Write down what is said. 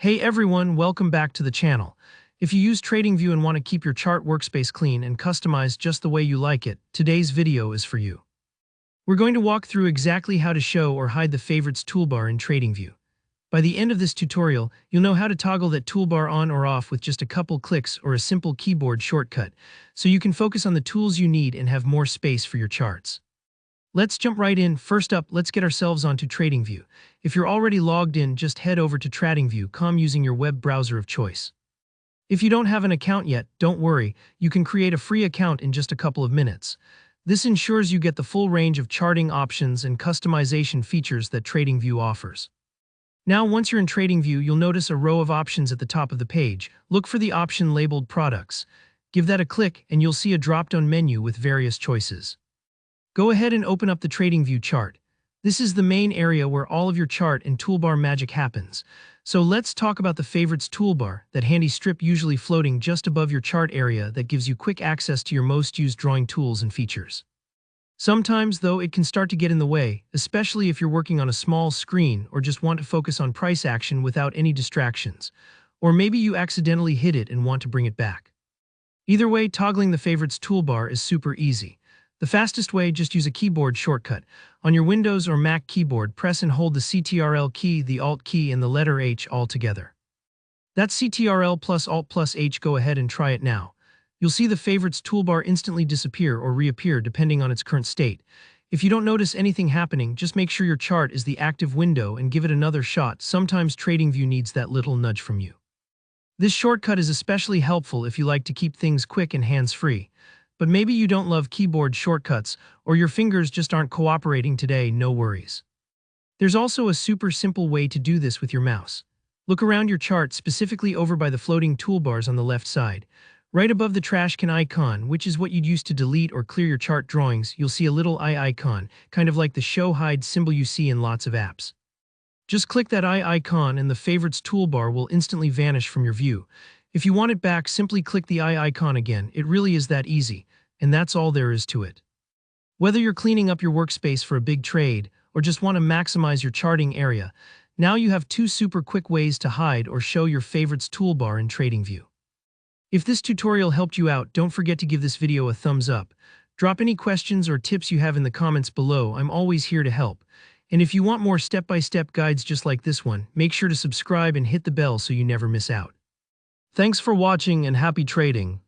Hey everyone, welcome back to the channel. If you use TradingView and want to keep your chart workspace clean and customized just the way you like it, today's video is for you. We're going to walk through exactly how to show or hide the favorites toolbar in TradingView. By the end of this tutorial, you'll know how to toggle that toolbar on or off with just a couple clicks or a simple keyboard shortcut, so you can focus on the tools you need and have more space for your charts. Let's jump right in. First up, let's get ourselves onto TradingView. If you're already logged in, just head over to TradingView.com using your web browser of choice. If you don't have an account yet, don't worry, you can create a free account in just a couple of minutes. This ensures you get the full range of charting options and customization features that TradingView offers. Now, once you're in TradingView, you'll notice a row of options at the top of the page. Look for the option labeled Products. Give that a click and you'll see a drop-down menu with various choices. Go ahead and open up the TradingView chart. This is the main area where all of your chart and toolbar magic happens. So let's talk about the favorites toolbar, that handy strip usually floating just above your chart area that gives you quick access to your most used drawing tools and features. Sometimes, though, it can start to get in the way, especially if you're working on a small screen or just want to focus on price action without any distractions. Or maybe you accidentally hit it and want to bring it back. Either way, toggling the favorites toolbar is super easy. The fastest way, just use a keyboard shortcut. On your Windows or Mac keyboard, press and hold the CTRL key, the Alt key, and the letter H all together. That's CTRL plus Alt plus H. Go ahead and try it now. You'll see the favorites toolbar instantly disappear or reappear depending on its current state. If you don't notice anything happening, just make sure your chart is the active window and give it another shot. Sometimes TradingView needs that little nudge from you. This shortcut is especially helpful if you like to keep things quick and hands-free. But maybe you don't love keyboard shortcuts, or your fingers just aren't cooperating today. No worries. There's also a super simple way to do this with your mouse. Look around your chart, specifically over by the floating toolbars on the left side. Right above the trash can icon, which is what you'd use to delete or clear your chart drawings, you'll see a little eye icon, kind of like the show hide symbol you see in lots of apps. Just click that eye icon and the favorites toolbar will instantly vanish from your view. If you want it back, simply click the eye icon again. It really is that easy. And that's all there is to it. Whether you're cleaning up your workspace for a big trade or just want to maximize your charting area, now you have two super quick ways to hide or show your favorites toolbar in TradingView. If this tutorial helped you out, don't forget to give this video a thumbs up. Drop any questions or tips you have in the comments below. I'm always here to help. And if you want more step-by-step guides just like this one, make sure to subscribe and hit the bell so you never miss out. Thanks for watching and happy trading.